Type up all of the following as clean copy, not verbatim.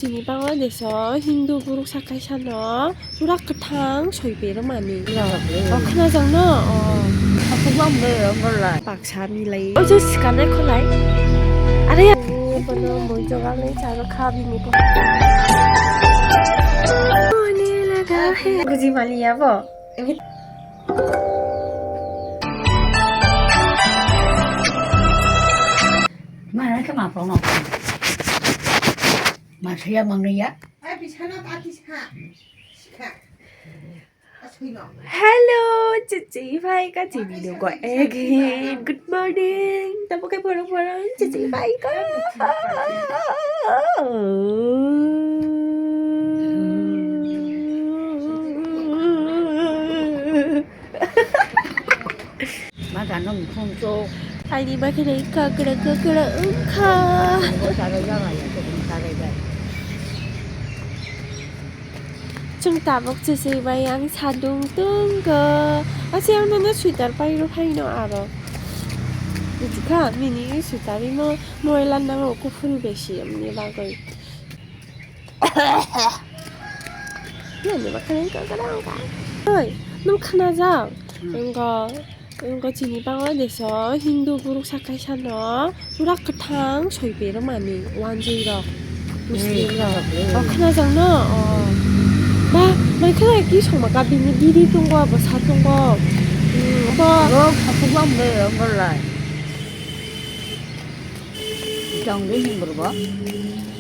지금 방안에서 힌두 부록사 가샤너 우라크탕 저희베르 많이 카나장너 không mơ 몰라. 박샤밀레이 어저 시간에 콜라이 아래야 이번에 먼저 가는 자로 카비니고 오늘라가 해 그지 말이야 뭐 Mà nói cái mà phòng ngọc mà xe bằng đi á. Hello, chị Phay có chị video của again. Good morning. Tao có cái bữa chị Phay có. Mà cả nó không cho. Ai đi mà cái này cơ cơ khờ. Có sao đây ra lại tôi cũng sao đây đây. Chúng ta 먹지 세바양 사동 뜬거 아세요는 수달 바이로 파이노 알아 이지카 미니 수달이 뭐 모엘란나가 없고 풀베시 언니 바거이 언니 막 그런 거 그런가 어이 너무 카나자 이거 지니 방안에서 힌두 부록사 가샤너 우라크탕 저희베르 많이 완주이러 무슬림러 카나장너 mày cái này ký xong mà cả bình đi đi Trung Quốc và xa Trung Quốc Nó không mơ 몰라. trong đấy nhưng mà bỏ.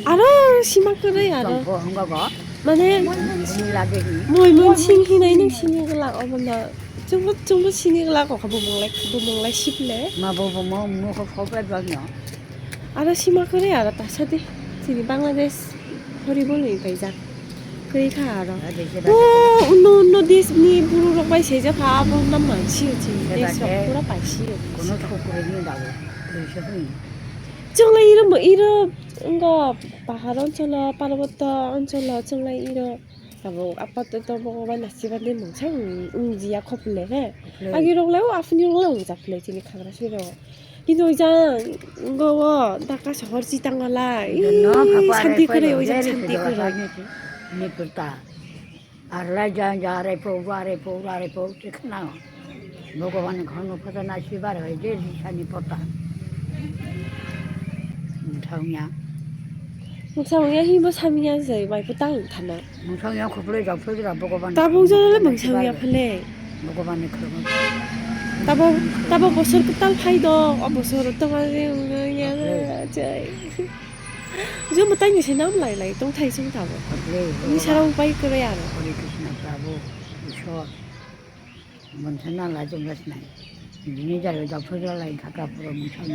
알아 심하거래 알아. Trong không có bỏ. 만에 Mình là cái gì? 뭘 신이나 있는 신이글라 어머나 좀 신이글라 거 보멍래 싶래. Mà bộ không biết bao nhiêu. 알아 심하거래 알아 다 사대. 지금 방글라데시 허리볼리 바이자. 그래 알아. 너 디스니 부르러 바이 세자 바보 남 많지요지. 내 속으로 바시요. 그거 코코리는다고. 그래서 정말 이름 이거 바하로 언철러 빠르부터 언철러 정말 이름 뭐 아빠도 뭐 만나시반데 멍청 응지야 커플레해. 아기로래요 아프니로래 잡플레 지니 카메라 싫어. 이노이장 이거 나가 저거지 땅갈라. 산티 그래요 이장 산티 그래. Nipurta, arla janjare po tikna. Bhagavan khanu patana shivar hai je shani pota. Muthaunya. muthaunya hi mo samya zai mai pu tang thana. Muthaunya khople ja phra bhagavan. Tabo jale muthaunya phale. Bhagavan khanu. Tabo bosor kutal phaido bosor tawale ungya jai. Giờ một tay người sẽ nắm lại trong thầy xuống thảo như sao đâu bay cơ vậy à? Mình sẽ nói lại trong cái này. Như giờ đọc thôi ra lại khắc phục rồi mình sao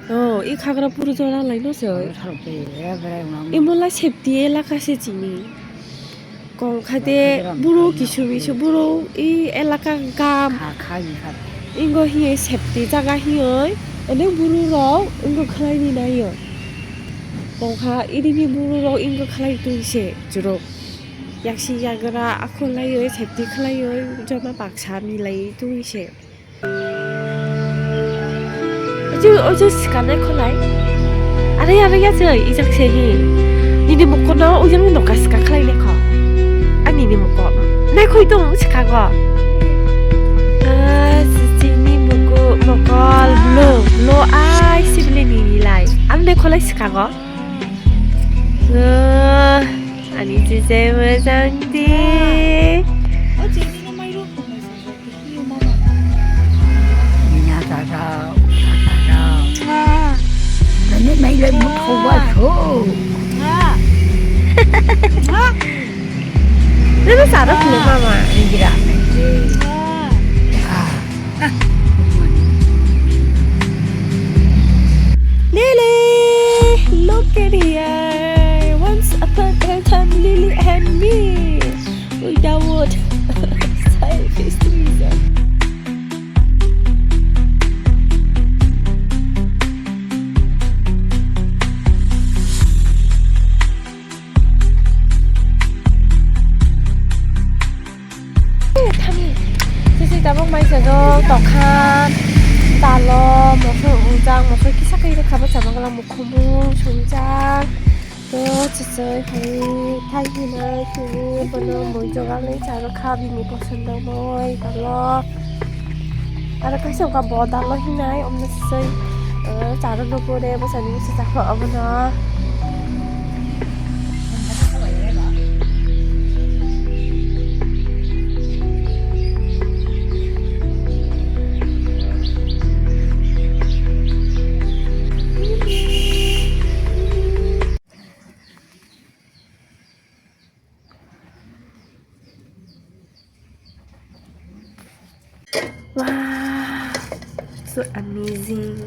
nó 이 카그라 부르저라 라이노서. 이 몰라 셉디에 라카세지니. 공카데 부로 기슈미슈 부로 이 엘라카 감. 이거 히에 셉디 자가 히어. 근데 부르러 이거 클라이니 나요. 공카 이름이 부르러 인거 클라이 동시에 주로 약시 야그라 아콜라이의 셉디 클라이의 저마 박샤밀레이 동시에 어저 시간에 콜라이 아래야 저 이작세히 니네 먹고 너 우영이 녹았을까 클라이네 커 아니 니 먹고 내 거이동 시카고 스지니 먹고 블로 아이 시블레니 라이 안내 콜라이 시카고 아니 진짜 무상디 어제 이거 많이 놓고 nhà ta nên mấy lên một không quá số nó xả đất luôn mà gì đó Lily look at here once upon a time Lily and me without selfish reason Dabong mai sago tokhan talo mo so unjang mo so kisaka ire khaba chamangala mo khumu chungjang 또 Chochoi hay thay hi na thì bono moi joga le charo khabi ni posando moi dalo ara ka soka bodalo hi nai omna Chochoi charo no pore bosani se chakho abono wow, so amazing.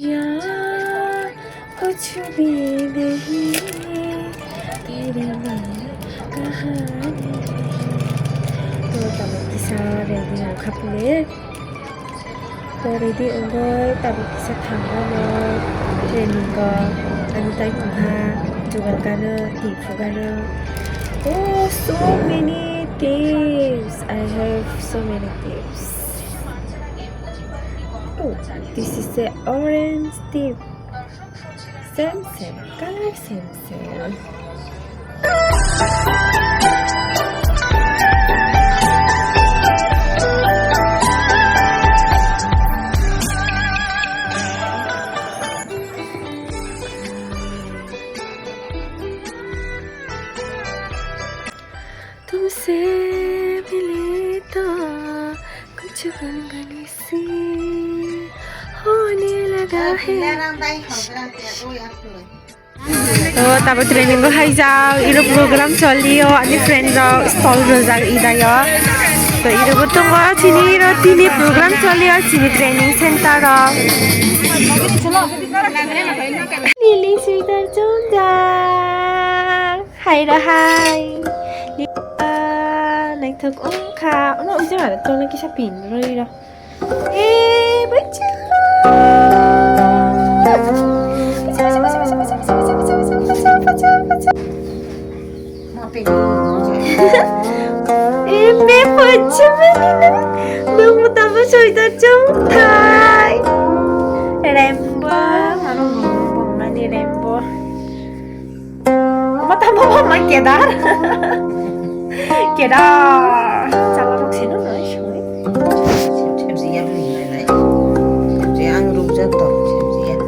यार कुछ भी नहीं तेरी मेरी कहानी तो तब किसा रेडी हो खपले तो रेडी ओंगोय तब किसा थांगानो ट्रेनिंग अनिताई मुहा जुगाल गानो दिपु गानो oh so many tips I have so many tips. Oh, this is the orange tip. Same, color same. तुमसे मिले तो कुछ गनगनी सी होने लगा है तो तब ट्रेनिंग को हाई जाओ इरो प्रोग्राम चलियो अनि फ्रेंड जाओ स्टॉल रोजा इदायो तो इरो को तुम चिनी इरो तिनी प्रोग्राम चलियो चिनी ट्रेनिंग सेंटर लिली स्वीटर चुंजा हाय रा हाय này thật ung khá nó ung chứ là tôi lên cái sắp pin rồi đi đâu ê bữa chưa em bé bữa chưa đừng một tấm sợi ta trong thai Rembo mà nó bông mà đi Rembo mà tao không mà kể đó kìa đó chắc là bác sĩ nó nói rồi xem gì em liền này xem gì ăn rung rất tốt xem gì em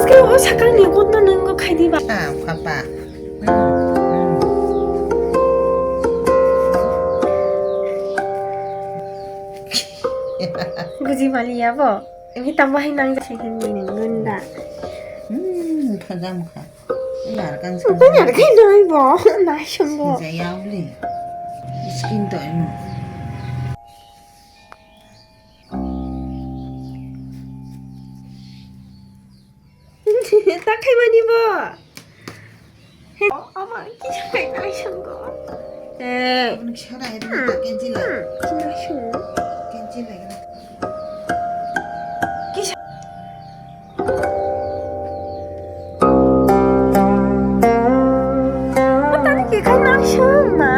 cái 거 잠깐 이거 넣는 거 khai đi bà 봐봐 그지 말이야 뭐 여기 땀 많이 나는 거 생기는 건다 thật là căng có nhà cái nơi bỏ nãy xong rồi sẽ yao đi skin tội mà 딱 해만 입어 어머 기장이 nãy xong rồi 에 nó kéo này nó tặng cái gì lại nãy xong cái gì lại cái nãy xong mà